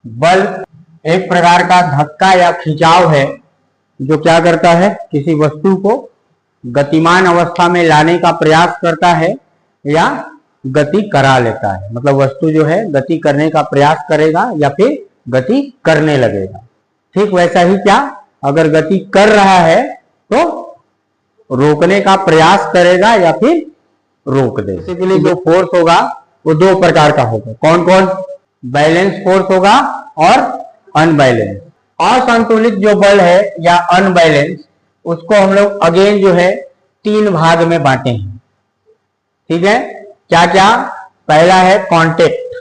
बल एक प्रकार का धक्का या खिंचाव है जो क्या करता है, किसी वस्तु को गतिमान अवस्था में लाने का प्रयास करता है या गति करा लेता है। मतलब वस्तु जो है गति करने का प्रयास करेगा या फिर गति करने लगेगा। ठीक वैसा ही क्या, अगर गति कर रहा है तो रोकने का प्रयास करेगा या फिर रोक दे। इसके लिए जो फोर्स होगा वो दो प्रकार का होगा। कौन कौन? बैलेंस फोर्स होगा और अनबैलेंस। असंतुलित जो बल है या अनबैलेंस, उसको हम लोग अगेन जो है तीन भाग में बांटे हैं। ठीक है, क्या क्या? पहला है कांटेक्ट,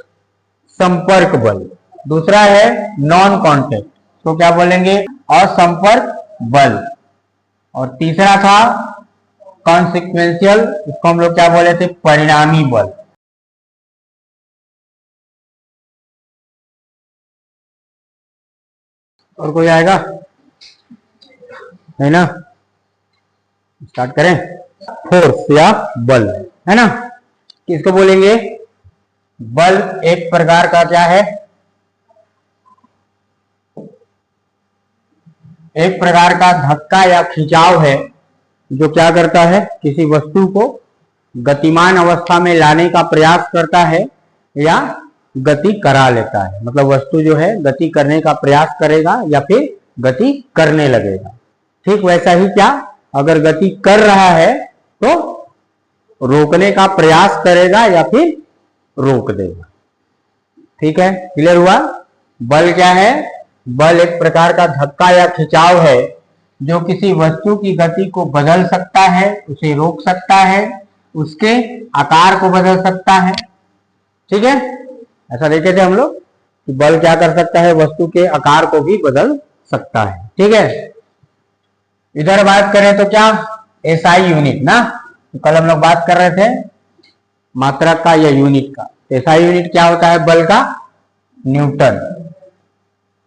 संपर्क बल। दूसरा है नॉन कांटेक्ट, तो क्या बोलेंगे? असंपर्क बल। और तीसरा था कॉन्सिक्वेंशियल, इसको हम लोग क्या बोले थे? परिणामी बल। और कोई आएगा? है ना? स्टार्ट करें। फोर्स या बल, है ना? किसको बोलेंगे? बल एक प्रकार का क्या है? एक प्रकार का धक्का या खिंचाव है जो क्या करता है, किसी वस्तु को गतिमान अवस्था में लाने का प्रयास करता है या गति करा लेता है। मतलब वस्तु जो है गति करने का प्रयास करेगा या फिर गति करने लगेगा। ठीक वैसा ही क्या, अगर गति कर रहा है तो रोकने का प्रयास करेगा या फिर रोक देगा। ठीक है, क्लियर हुआ? बल क्या है? बल एक प्रकार का धक्का या खिंचाव है जो किसी वस्तु की गति को बदल सकता है, उसे रोक सकता है, उसके आकार को बदल सकता है। ठीक है, ऐसा देखे थे हम लोग कि बल क्या कर सकता है, वस्तु के आकार को भी बदल सकता है। ठीक है, इधर बात करें तो क्या, एसआई यूनिट ना, तो कल हम लोग बात कर रहे थे मात्रक का या यूनिट का। एसआई यूनिट क्या होता है? बल का न्यूटन।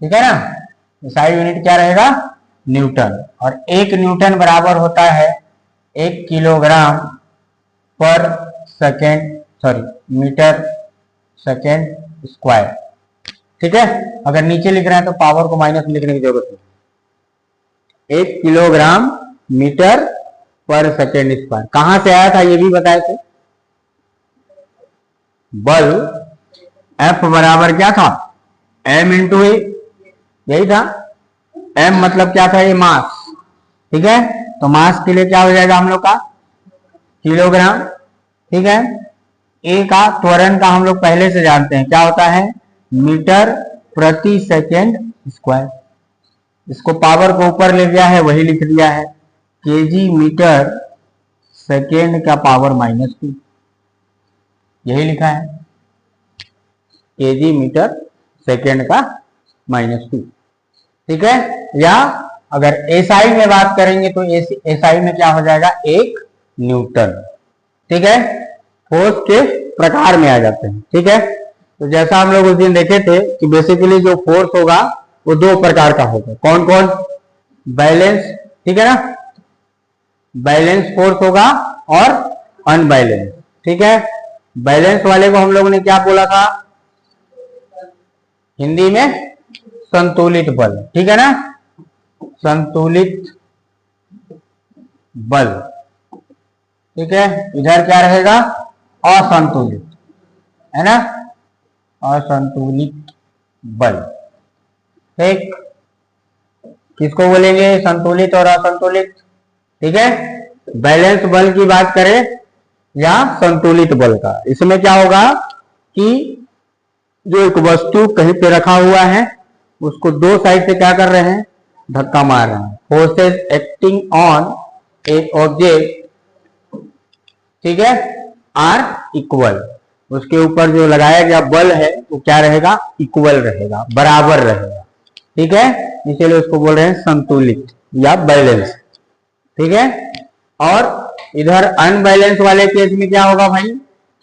ठीक है ना, एसआई यूनिट क्या रहेगा? न्यूटन। और एक न्यूटन बराबर होता है 1 किलोग्राम पर second, sorry metre second square. ठीक है, अगर नीचे लिख रहे हैं तो पावर को माइनस में लिखने की जरूरत नहीं। 1 किलोग्राम मीटर पर सेकेंड स्क्वायर कहां से आया था ये भी बताए थे। बल F बराबर क्या था? m इंटू ए, यही था। m मतलब क्या था? ये मास। ठीक है, तो मास के लिए क्या हो जाएगा हम लोग का? किलोग्राम। ठीक है, ए का त्वरण का हम लोग पहले से जानते हैं, क्या होता है? मीटर प्रति सेकेंड स्क्वायर। इसको पावर को ऊपर ले गया है, वही लिख दिया है केजी मीटर सेकेंड का पावर -2, यही लिखा है केजी मीटर सेकेंड का -2। ठीक है, या अगर एसआई में बात करेंगे तो एसआई में क्या हो जाएगा? 1 न्यूटन। ठीक है, फोर्स के प्रकार में आ जाते हैं। ठीक है, तो जैसा हम लोग उस दिन देखे थे कि बेसिकली जो फोर्स होगा वो दो प्रकार का होगा। कौन कौन? बैलेंस, ठीक है ना, बैलेंस फोर्स होगा और अनबैलेंस। ठीक है, बैलेंस वाले को हम लोगों ने क्या बोला था हिंदी में? संतुलित बल। ठीक है ना, संतुलित बल। ठीक है, इधर क्या रहेगा? असंतुलित, है ना, असंतुलित बल। ठीक, किसको बोलेंगे? संतुलित और असंतुलित। ठीक है, बैलेंस बल की बात करें या संतुलित बल का, इसमें क्या होगा कि जो एक वस्तु कहीं पे रखा हुआ है उसको दो साइड से क्या कर रहे हैं? धक्का मार रहे हैं। Forces acting on A object, ठीक है, आर इक्वल। उसके ऊपर जो लगाया गया बल है वो क्या रहेगा? इक्वल रहेगा, बराबर रहेगा। ठीक है, इसीलिए उसको बोल रहे हैं संतुलित या बैलेंस। ठीक है, और इधर अनबैलेंस वाले केस में क्या होगा भाई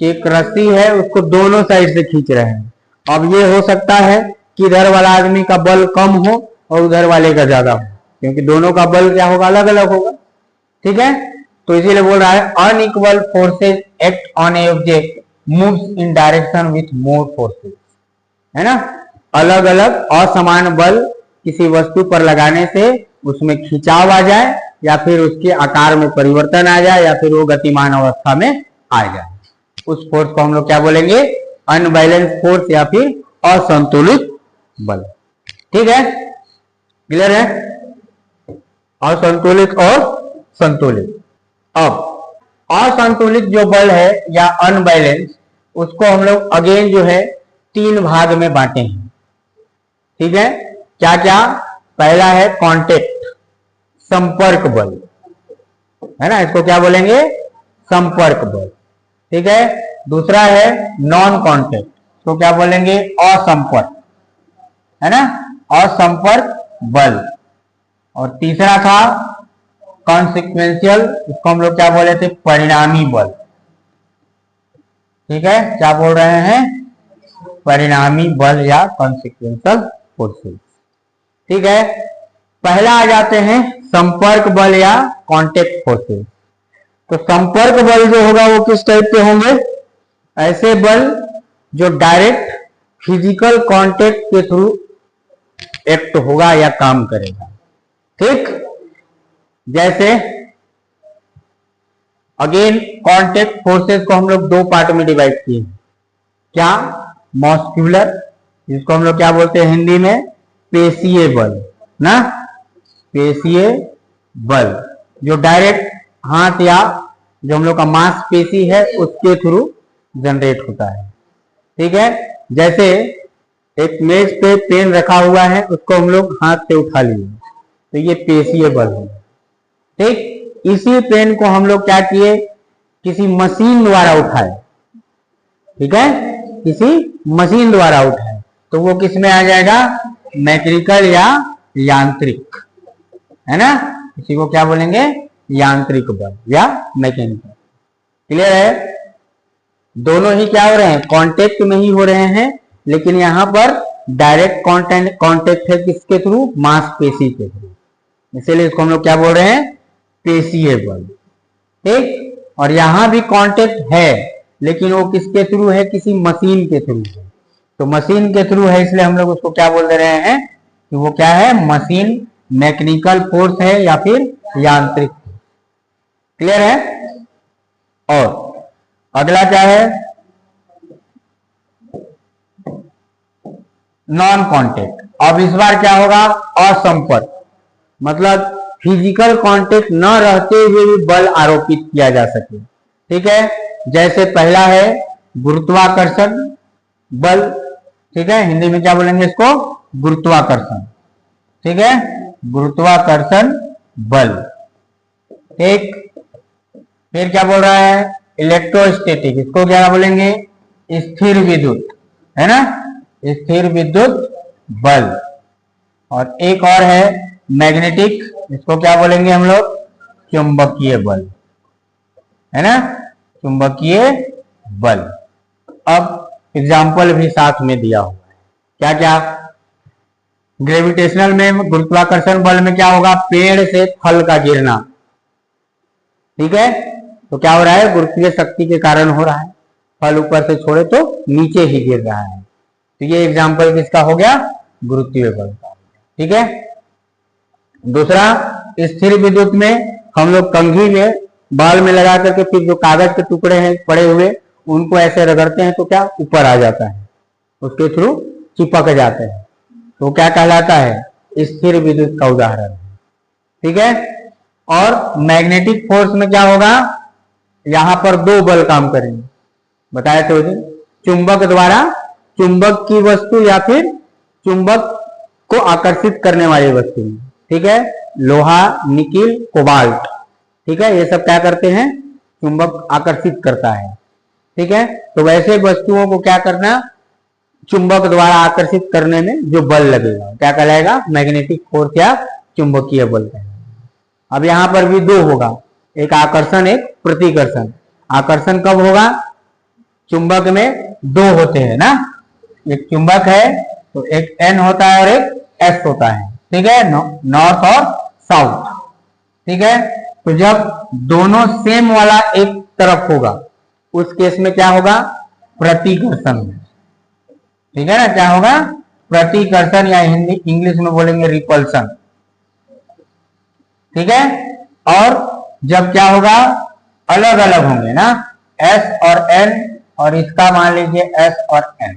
कि एक रस्सी है उसको दोनों साइड से खींच रहे हैं। अब ये हो सकता है कि इधर वाला आदमी का बल कम हो और उधर वाले का ज्यादा हो, क्योंकि दोनों का बल क्या होगा? अलग अलग होगा। ठीक है, तो इसीलिए बोल रहा है unequal forces act on A object moves in direction with more forces, है ना। अलग अलग असमान बल किसी वस्तु पर लगाने से उसमें खिंचाव आ जाए या फिर उसके आकार में परिवर्तन आ जाए या फिर वो गतिमान अवस्था में आ जाए, उस फोर्स को हम लोग क्या बोलेंगे? अनबैलेंस फोर्स या फिर असंतुलित बल। ठीक है, क्लियर है? असंतुलित और संतुलित। अब असंतुलित जो बल है या अनबैलेंस, उसको हम लोग अगेन जो है 3 भाग में बांटे हैं। ठीक है, क्या क्या? पहला है कांटेक्ट, संपर्क बल, है ना, इसको क्या बोलेंगे? संपर्क बल। ठीक है, दूसरा है नॉन कांटेक्ट, तो क्या बोलेंगे? असंपर्क, है ना, असंपर्क बल। और तीसरा था कॉन्सिक्वेंशियल, इसको हम लोग क्या बोले थे? परिणामी बल। ठीक है, क्या बोल रहे हैं? परिणामी बल या कॉन्सिक्वेंशियल फोर्सेस। ठीक है, पहला आ जाते हैं संपर्क बल या कांटेक्ट फोर्सेस। तो संपर्क बल जो होगा वो किस टाइप के होंगे? ऐसे बल जो डायरेक्ट फिजिकल कांटेक्ट के थ्रू एक्ट होगा या काम करेगा। ठीक, जैसे अगेन कांटेक्ट फोर्सेस को हम लोग 2 पार्ट में डिवाइड किए। क्या? मस्कुलर, जिसको हम लोग क्या बोलते हैं हिंदी में? पेशीय बल ना, पेशीय बल जो डायरेक्ट हाथ या जो हम लोग का मांसपेशी है उसके थ्रू जनरेट होता है। ठीक है, जैसे एक मेज पे पेन रखा हुआ है, उसको हम लोग हाथ से उठा लिए तो ये पेशीय बल है। ठीक, इसी पेन को हम लोग क्या किए? किसी मशीन द्वारा उठाए। ठीक है, किसी मशीन द्वारा उठाए तो वो किस में आ जाएगा? मैकेनिकल या यांत्रिक, है ना, इसी को क्या बोलेंगे? यांत्रिक बल या मैकेनिकल। क्लियर है? दोनों ही क्या हो रहे हैं? कांटेक्ट में ही हो रहे हैं, लेकिन यहां पर डायरेक्ट कांटेक्ट है किसके थ्रू? मांसपेशी के थ्रू, इसीलिए इसको हम लोग क्या बोल रहे हैं? पेशीय बल। ठीक, और यहां भी कांटेक्ट है लेकिन वो किसके थ्रू है? किसी मशीन के थ्रू है। तो मशीन के थ्रू है इसलिए हम लोग उसको क्या बोल दे रहे हैं कि वो क्या है? मशीन, मैकेनिकल फोर्स है या फिर यांत्रिक। क्लियर है? और अगला क्या है? Non contact. अब इस बार क्या होगा? असंपर्क, मतलब फिजिकल कांटेक्ट न रहते हुए भी बल आरोपित किया जा सके। ठीक है, जैसे पहला है गुरुत्वाकर्षण बल। ठीक है, हिंदी में क्या बोलेंगे इसको? गुरुत्वाकर्षण। ठीक है, गुरुत्वाकर्षण बल। एक फिर क्या बोल रहा है? इलेक्ट्रोस्टैटिक, इसको क्या बोलेंगे? स्थिर विद्युत, है ना, स्थिर विद्युत बल। और एक और है मैग्नेटिक, इसको क्या बोलेंगे हम लोग? चुंबकीय बल, है ना, चुंबकीय बल। अब एग्जाम्पल भी साथ में दिया हुआ है। क्या क्या? ग्रेविटेशनल में, गुरुत्वाकर्षण बल में क्या होगा? पेड़ से फल का गिरना। ठीक है, तो क्या हो रहा है? गुरुत्वीय शक्ति के कारण हो रहा है, फल ऊपर से छोड़े तो नीचे ही गिर रहा है। तो ये एग्जाम्पल किसका हो गया? गुरुत्वीय बल का। ठीक है, दूसरा स्थिर विद्युत में हम लोग कंघी में बाल में लगा करके फिर जो कागज के टुकड़े हैं पड़े हुए उनको ऐसे रगड़ते हैं तो क्या ऊपर आ जाता है, उसके थ्रू चिपक जाते हैं, तो क्या कहलाता है? स्थिर विद्युत का उदाहरण है। ठीक है, और मैग्नेटिक फोर्स में क्या होगा? यहां पर 2 बल काम करेंगे, बताए थे उस दिन। चुंबक द्वारा चुंबक की वस्तु या फिर चुंबक को आकर्षित करने वाली वस्तु। ठीक है, लोहा, निकिल, कोबाल्ट। ठीक है, ये सब क्या करते हैं? चुंबक आकर्षित करता है। ठीक है, तो वैसे वस्तुओं को क्या करना? चुंबक द्वारा आकर्षित करने में जो बल लगेगा क्या कहलाएगा? मैग्नेटिक फोर्स या चुंबकीय बल कहलाएगा। अब यहां पर भी 2 होगा, एक आकर्षण, एक प्रतिकर्षण। आकर्षण कब होगा? चुंबक में 2 होते हैं ना, एक चुंबक है तो एक N होता है और एक S होता है। ठीक है, नॉर्थ और साउथ। ठीक है, तो जब दोनों सेम वाला एक तरफ होगा उस केस में क्या होगा? प्रतिकर्षण। ठीक है ना, क्या होगा? प्रतिकर्षण या हिंदी इंग्लिश में बोलेंगे रिपल्सन। ठीक है, और जब क्या होगा, अलग अलग होंगे ना, S और N, और इसका मान लीजिए S और N,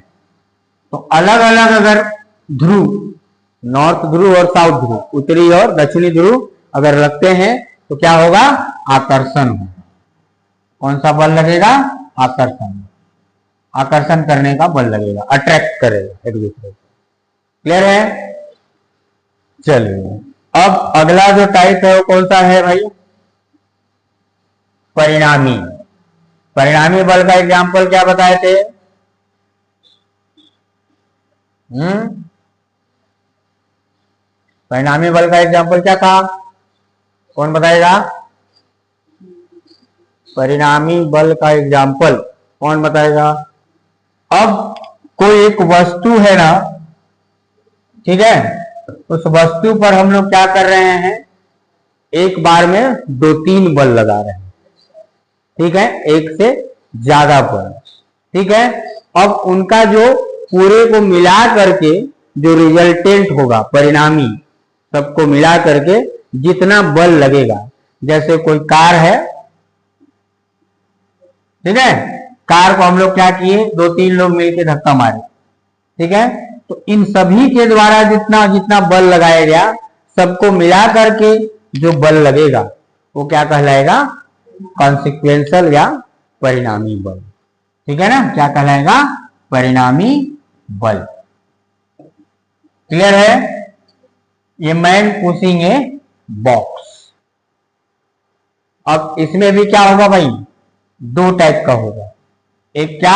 तो अलग अलग अगर ध्रुव, नॉर्थ ध्रुव और साउथ ध्रुव, उत्तरी और दक्षिणी ध्रुव अगर लगते हैं तो क्या होगा, आकर्षण होगा। कौन सा बल लगेगा, आकर्षण, आकर्षण करने का बल लगेगा, अट्रैक्ट करेगा एक दूसरे को। क्लियर है? चलिए, अब अगला जो टाइप है वो कौन सा है भाई, परिणामी। परिणामी बल का एग्जाम्पल क्या बताए थे? परिणामी बल का एग्जाम्पल क्या था, कौन बताएगा? परिणामी बल का एग्जाम्पल कौन बताएगा? अब कोई एक वस्तु है ना, ठीक है, उस वस्तु पर हम लोग क्या कर रहे हैं, एक बार में 2-3 बल लगा रहे हैं। ठीक है, एक से ज्यादा बल। ठीक है, अब उनका जो पूरे को मिला करके जो रिजल्टेंट होगा, परिणामी सबको मिला करके जितना बल लगेगा, जैसे कोई कार है, ठीक है, कार को हम लोग क्या किए, 2-3 लोग मिलकर धक्का मारे। ठीक है, तो इन सभी के द्वारा जितना जितना बल लगाया गया, सबको मिला करके जो बल लगेगा वो क्या कहलाएगा, कॉन्सिक्वेंशियल या परिणामी बल। ठीक है ना, क्या कहलाएगा, परिणामी बल। क्लियर है? ये मैन पुशिंग ए बॉक्स। अब इसमें भी क्या होगा भाई, 2 टाइप का होगा। एक क्या,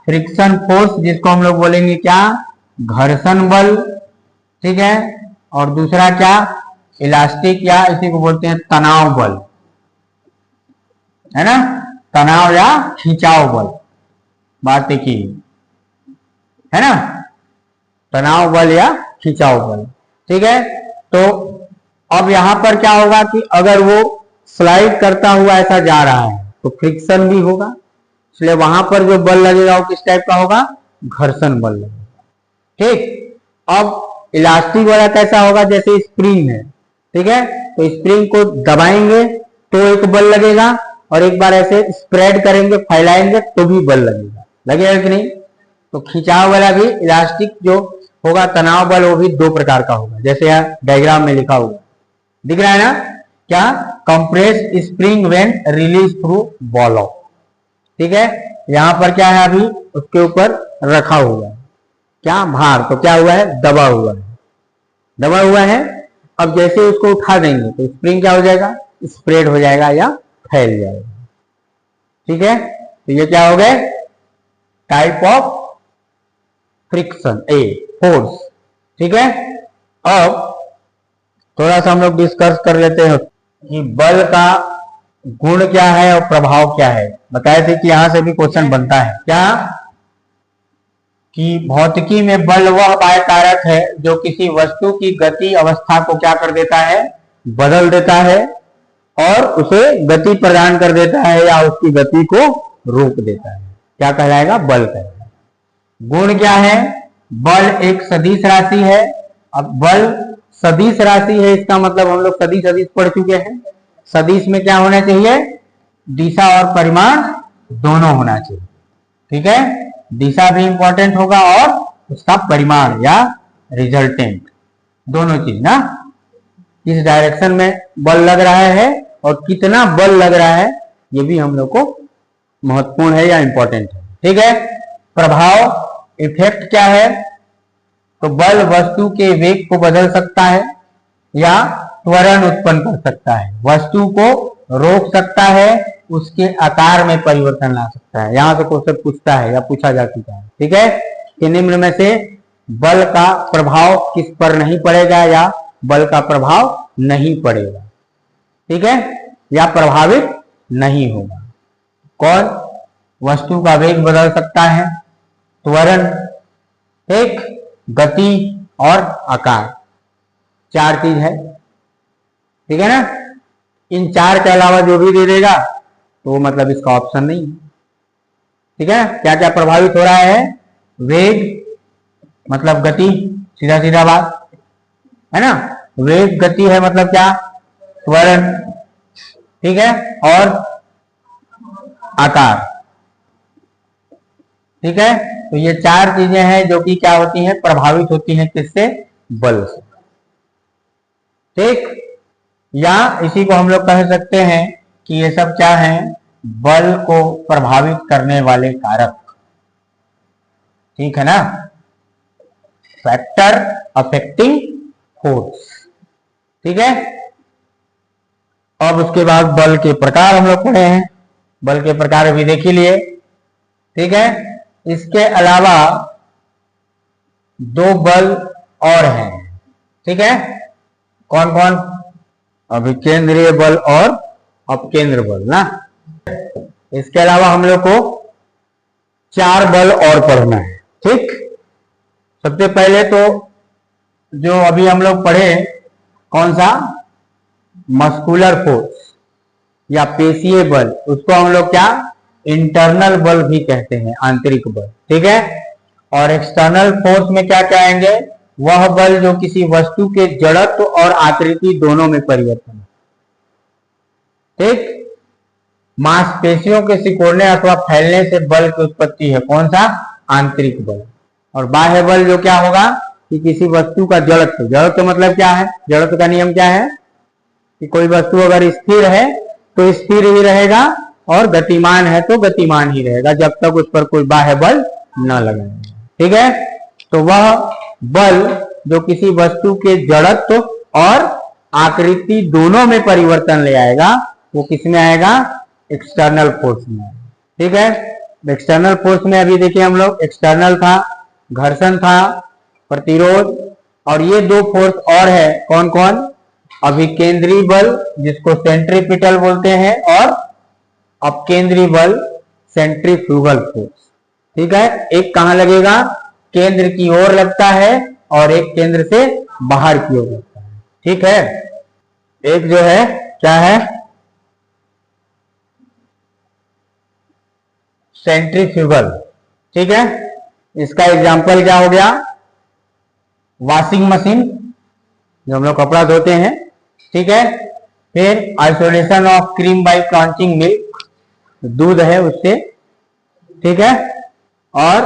फ्रिक्शन फोर्स, जिसको हम लोग बोलेंगे क्या, घर्षण बल। ठीक है, और दूसरा क्या, इलास्टिक या इसी को बोलते हैं तनाव बल, है ना, तनाव या खिंचाव बल, बात एक ही है ना, तनाव बल या खिंचाव बल। ठीक है, तो अब यहां पर क्या होगा कि अगर वो स्लाइड करता हुआ ऐसा जा रहा है तो फ्रिक्शन भी होगा, इसलिए वहां पर जो बल लगेगा वो किस टाइप का होगा, घर्षण बल लगेगा। ठीक, अब इलास्टिक वाला कैसा होगा, जैसे स्प्रिंग है, ठीक है, तो स्प्रिंग को दबाएंगे तो एक बल लगेगा, और एक बार ऐसे स्प्रेड करेंगे, फैलाएंगे तो भी बल लगेगा, लगेगा कि नहीं? तो खिंचाव वाला भी इलास्टिक जो होगा, तनाव बल, वो भी 2 प्रकार का होगा, जैसे यहाँ डायग्राम में लिखा हुआ दिख रहा है ना, क्या, compress spring when release through ball of. ठीक है, यहां पर क्या है, अभी उसके ऊपर रखा हुआ है क्या, भार, तो क्या हुआ है, दबा हुआ है, दबा हुआ है। अब जैसे उसको उठा देंगे तो स्प्रिंग क्या हो जाएगा, स्प्रेड हो जाएगा या फैल जाएगा। ठीक है, तो ये क्या हो गए, type of friction, a force. ठीक है, अब थोड़ा सा हम लोग डिस्कस कर लेते हैं कि बल का गुण क्या है और प्रभाव क्या है। बताए थे कि यहां से भी क्वेश्चन बनता है क्या, कि भौतिकी में बल वह बाह्य कारक है जो किसी वस्तु की गति अवस्था को क्या कर देता है, बदल देता है, और उसे गति प्रदान कर देता है या उसकी गति को रोक देता है, क्या कहलाएगा, बल कहलाएगा। गुण क्या है, बल एक सदिश राशि है। अब बल सदिश राशि है, इसका मतलब हम लोग सदिश सदिश पढ़ चुके हैं। सदिश में क्या होना चाहिए, दिशा और परिमाण दोनों होना चाहिए। ठीक है, दिशा भी इंपॉर्टेंट होगा और उसका परिमाण या रिजल्टेंट, दोनों चीज ना, किस डायरेक्शन में बल लग रहा है और कितना बल लग रहा है, ये भी हम लोग को महत्वपूर्ण है या इंपॉर्टेंट है। ठीक है, प्रभाव, इफेक्ट क्या है, तो बल वस्तु के वेग को बदल सकता है या त्वरण उत्पन्न कर सकता है, वस्तु को रोक सकता है, उसके आकार में परिवर्तन ला सकता है। यहां से क्वेश्चन पूछता है या पूछा जा चुका है। ठीक है, कि निम्न में से बल का प्रभाव किस पर नहीं पड़ेगा या बल का प्रभाव नहीं पड़ेगा, ठीक है, या प्रभावित नहीं होगा। कौन, वस्तु का वेग बदल सकता है, त्वरण, एक गति और आकार, 4 चीज है। ठीक है ना, इन 4 के अलावा जो भी दे देगा तो मतलब इसका ऑप्शन नहीं है। ठीक है, क्या क्या प्रभावित हो रहा है, वेग, मतलब गति, सीधा सीधा बात है ना। वेग गति है मतलब क्या, त्वरण, ठीक है, और आकार, ठीक है। तो ये चार चीजें हैं जो कि क्या होती हैं, प्रभावित होती हैं किससे, बल से, ठीक। या इसी को हम लोग कह सकते हैं कि ये सब क्या है, बल को प्रभावित करने वाले कारक, ठीक है ना, फैक्टर अफेक्टिंग फोर्स, ठीक है। अब उसके बाद बल के प्रकार हम लोग पढ़े हैं, बल के प्रकार अभी देख ही लिए, ठीक है। इसके अलावा दो बल और हैं, ठीक है। कौन कौन, अभिकेंद्रीय बल और अपकेंद्र बल ना। इसके अलावा हम लोग को चार बल और पढ़ना है, ठीक। सबसे पहले तो जो अभी हम लोग पढ़े, कौन सा, मस्कुलर फोर्स या पेशीय बल, उसको हम लोग क्या, इंटरनल बल भी कहते हैं, आंतरिक बल, ठीक है। और एक्सटर्नल फोर्स में क्या क्या आएंगे, वह बल जो किसी वस्तु के जड़त्व और आकृति दोनों में परिवर्तन, ठीक। मांसपेशियों के सिकुड़ने अथवा फैलने से बल की उत्पत्ति है, कौन सा, आंतरिक बल। और बाह्य बल जो क्या होगा, कि किसी वस्तु का जड़त्व, जड़त्व मतलब क्या है, जड़त्व का नियम क्या है, कि कोई वस्तु अगर स्थिर है तो स्थिर ही रहेगा और गतिमान है तो गतिमान ही रहेगा, जब तक उस पर कोई बाह्य बल न लगाए, ठीक है। तो वह बल जो किसी वस्तु के जड़त्व और आकृति दोनों में परिवर्तन ले आएगा, वो किसमें आएगा, एक्सटर्नल फोर्स में, ठीक है। एक्सटर्नल फोर्स में अभी देखिए हम लोग, एक्सटर्नल था, घर्षण था, प्रतिरोध, और ये दो फोर्स और है, कौन कौन, अभिकेंद्रीय बल जिसको सेंट्रीपिटल बोलते हैं, और अपकेंद्रीय बल सेंट्रीफ्यूगल फोर्स, ठीक है। एक कहां लगेगा, केंद्र की ओर लगता है और एक केंद्र से बाहर की ओर लगता है, ठीक है। एक जो है क्या है, सेंट्रीफ्यूगल, ठीक है। इसका एग्जांपल क्या हो गया, वॉशिंग मशीन जो हम लोग कपड़ा धोते हैं, ठीक है। फिर isolation of cream by crunching milk, दूध है उससे, ठीक है। और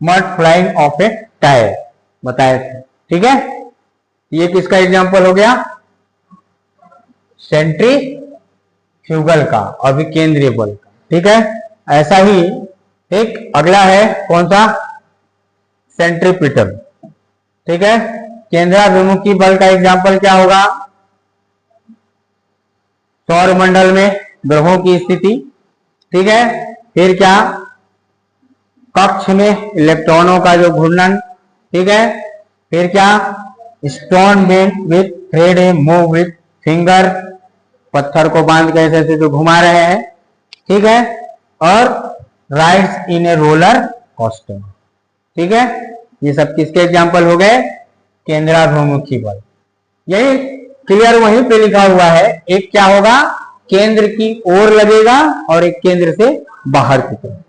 mud flying of a tyre बताए थे, ठीक है। ये किसका एग्जांपल हो गया, सेंट्रीफ्यूगल का, अभिकेंद्रीय बल का, ठीक है। ऐसा ही एक अगला है, कौन सा, सेंट्रीपिटल, ठीक है। केंद्राभिमुखी बल का एग्जांपल क्या होगा, सौरमंडल में ग्रहों की स्थिति, ठीक है। फिर क्या, कक्ष में इलेक्ट्रॉनों का जो घूर्णन, ठीक है। फिर क्या, stone bend with thread A move with finger, पत्थर को बांध के ऐसे जो घुमा रहे हैं, ठीक है। और rides in a roller coaster, ठीक है। ये सब किसके एग्जांपल हो गए, केंद्राभिमुखी बल। यही क्लियर वहीं पे लिखा हुआ है, एक क्या होगा, केंद्र की ओर लगेगा और एक केंद्र से बाहर की तरफ,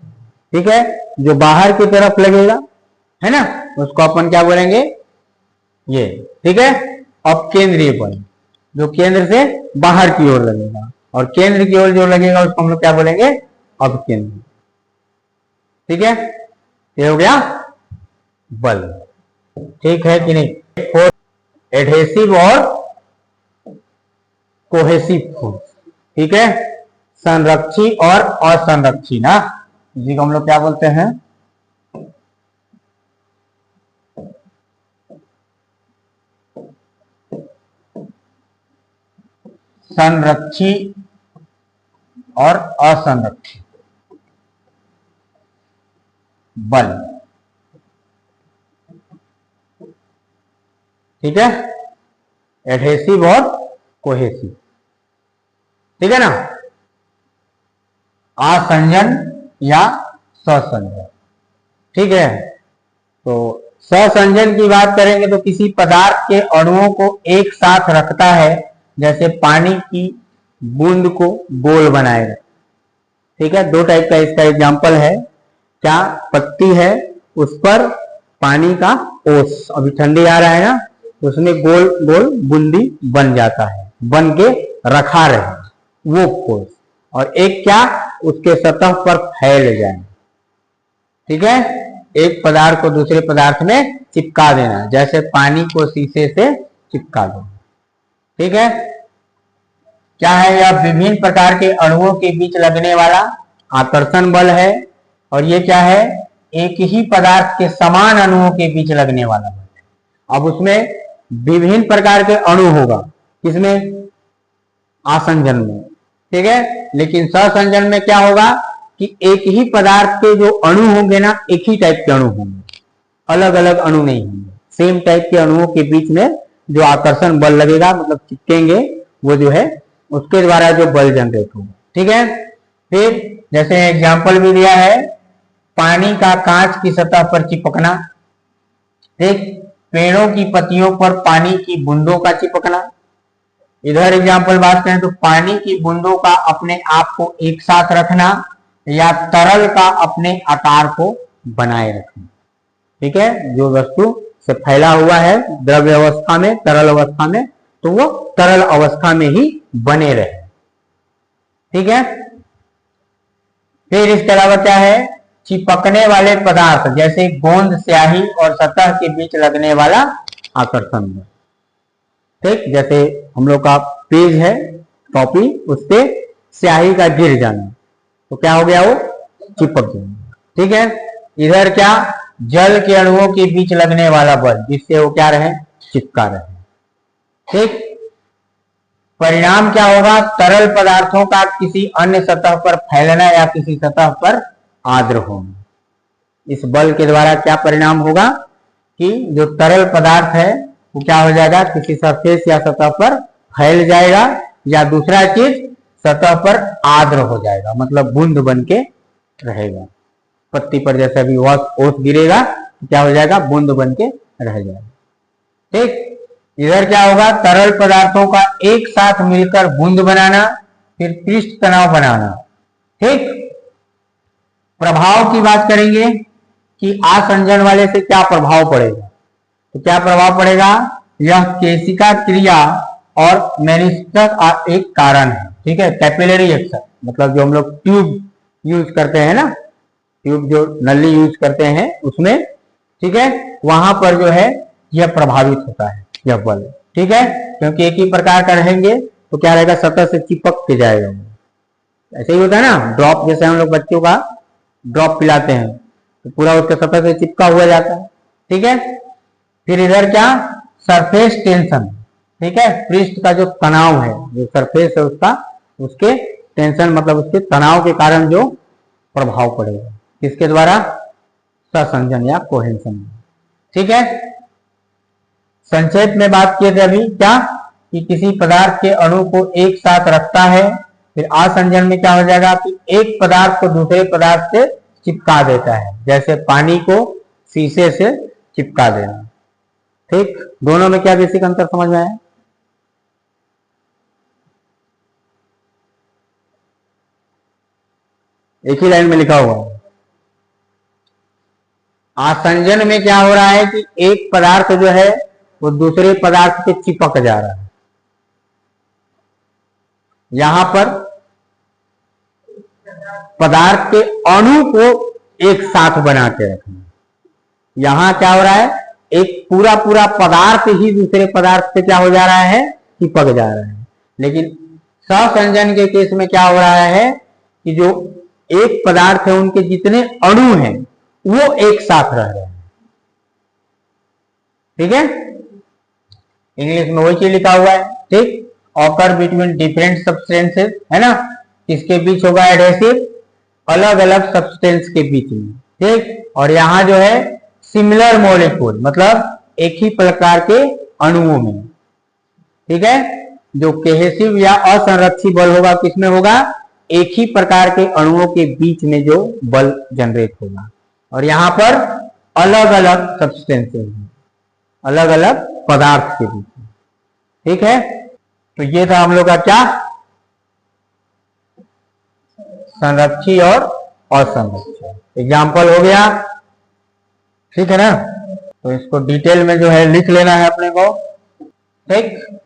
ठीक है। जो बाहर की तरफ लगेगा है ना, उसको अपन क्या बोलेंगे, ये, ठीक है। अब केंद्रीय बल जो केंद्र से बाहर की ओर लगेगा, और केंद्र की ओर जो लगेगा उसको हम लोग क्या बोलेंगे, अपकेंद्री, ठीक है। ये हो गया बल, ठीक है कि नहीं। एडहेसिव और कोहेसिव फोर्स, ठीक है। संरक्षी और असंरक्षी ना, इसी को हम लोग क्या बोलते हैं, संरक्षी और असंरक्षी बल, ठीक है। एडहेसिव और कोहेसिव, ठीक है ना। आसंजन या ससंजन, ठीक है। तो ससंजन की बात करेंगे तो किसी पदार्थ के अणुओं को एक साथ रखता है, जैसे पानी की बूंद को गोल बनाएगा, ठीक है। दो टाइप का इसका एग्जांपल है, क्या, पत्ती है, उस पर पानी का ओस, अभी ठंडी आ रहा है ना, उसमें गोल गोल बूंदी बन जाता है, बन के रखा रहे वो ओस, और एक क्या उसके सतह पर फैल जाए। ठीक है, एक पदार्थ को दूसरे पदार्थ में चिपका देना, जैसे पानी को शीशे से चिपका दो। ठीक है, क्या है यह? विभिन्न प्रकार के अणुओं के बीच लगने वाला आकर्षण बल है। और ये क्या है? एक ही पदार्थ के समान अणुओं के बीच लगने वाला बल। अब उसमें विभिन्न प्रकार के अणु होगा, किसमें? आसंजन में। ठीक है, लेकिन सहसंजन में क्या होगा कि एक ही पदार्थ के जो अणु होंगे ना, एक ही टाइप के अणु होंगे, अलग अलग अणु नहीं होंगे। सेम टाइप के अणुओं के बीच में जो आकर्षण बल लगेगा, मतलब चिपकेंगे, वो जो है उसके द्वारा जो बल जनरेट होगा। ठीक है, फिर जैसे एग्जाम्पल भी दिया है, पानी का कांच की सतह पर चिपकना, ठीक, पेड़ों की पत्तियों पर पानी की बूंदों का चिपकना। इधर एग्जाम्पल बात करें तो पानी की बूंदों का अपने आप को एक साथ रखना, या तरल का अपने आकार को बनाए रखना। ठीक है, जो वस्तु से फैला हुआ है द्रव्य अवस्था में, तरल अवस्था में, तो वो तरल अवस्था में ही बने रहे। ठीक है, फिर इसके अलावा क्या है? चिपकने वाले पदार्थ, जैसे गोंद, स्याही और सतह के बीच लगने वाला आकर्षण बल। ठीक, जैसे हम लोग का पेज है, कॉपी, उस पे स्याही का गिर जाना, तो क्या हो गया? वो चिपक जाएगा। ठीक है, इधर क्या? जल के अणुओं के बीच लगने वाला बल, जिससे वो क्या रहे? चिपका रहे। ठीक, परिणाम क्या होगा? तरल पदार्थों का किसी अन्य सतह पर फैलना या किसी सतह पर आर्द्र होना। इस बल के द्वारा क्या परिणाम होगा कि जो तरल पदार्थ है वो क्या हो जाएगा? किसी सरफेस या सतह पर फैल जाएगा, या दूसरा चीज सतह पर आर्द्र हो जाएगा, मतलब बूंद बन के रहेगा। पत्ती पर जैसे अभी ओस गिरेगा तो क्या हो जाएगा? बूंद बन के रह जाएगा। ठीक, इधर क्या होगा? तरल पदार्थों का एक साथ मिलकर बूंद बनाना, फिर पृष्ठ तनाव बनाना। ठीक, प्रभाव की बात करेंगे कि आसंजन वाले से क्या प्रभाव पड़ेगा, तो क्या प्रभाव पड़ेगा? यह केशिका क्रिया और मेनिस्कस एक कारण है। ठीक है, कैपिलरी एक्शन, मतलब जो हम लोग ट्यूब यूज करते हैं ना, ट्यूब जो नली यूज करते हैं उसमें, ठीक है, वहां पर जो है यह प्रभावित होता है यह बल। ठीक है, क्योंकि एक ही प्रकार का रहेंगे तो क्या रहेगा? सतह से चिपक के जाएगा। ऐसे ही होता है ना, ड्रॉप, जैसे हम लोग बच्चों का ड्रॉप पिलाते हैं तो पूरा उसके सतह से चिपका हुआ जाता है। ठीक है, फिर इधर क्या? Surface tension. ठीक है, पृष्ठ का जो तनाव है, जो सरफेस है उसका, उसके टेंशन मतलब उसके तनाव के कारण जो प्रभाव पड़ेगा, किसके द्वारा? सहसंजन या कोहेंशन। ठीक है, संक्षेप में बात किए थे अभी क्या कि किसी पदार्थ के अणु को एक साथ रखता है। फिर आसंजन में क्या हो जाएगा कि एक पदार्थ को दूसरे पदार्थ से चिपका देता है, जैसे पानी को शीशे से चिपका देना। ठीक, दोनों में क्या बेसिक अंतर समझ में आया? एक ही लाइन में लिखा हुआ है। आसंजन में क्या हो रहा है कि एक पदार्थ जो है वो दूसरे पदार्थ से चिपक जा रहा है। यहां पर पदार्थ के अणु को एक साथ बना के रखना। यहां क्या हो रहा है? एक पूरा पूरा पदार्थ ही दूसरे पदार्थ से क्या हो जा रहा है? चिपक जा रहा है। लेकिन सहसंजन के केस में क्या हो रहा है कि जो एक पदार्थ है उनके जितने अणु हैं वो एक साथ रह रहे हैं। ठीक है, इंग्लिश में वही चीज लिखा हुआ है। ठीक, ऑकर बिटवीन डिफरेंट सब्सटेंसेस, है ना, इसके बीच होगा एडहेसिव, अलग अलग सब्सटेंस के बीच में। ठीक, और यहां जो है सिमिलर मॉलिक्यूल, मतलब एक ही प्रकार के अणुओं में। ठीक है, जो कोहेसिव या असंरक्षी बल होगा किसमें होगा? एक ही प्रकार के अणुओं के बीच में जो बल जनरेट होगा। और यहां पर अलग अलग सब्सटेंसेस, अलग अलग पदार्थ के बीच में। ठीक है, तो ये था हम लोग का क्या? संरक्षी और असंरक्षी। एग्जाम्पल हो गया, ठीक है ना। तो इसको डिटेल में जो है लिख लेना है अपने को। ठीक।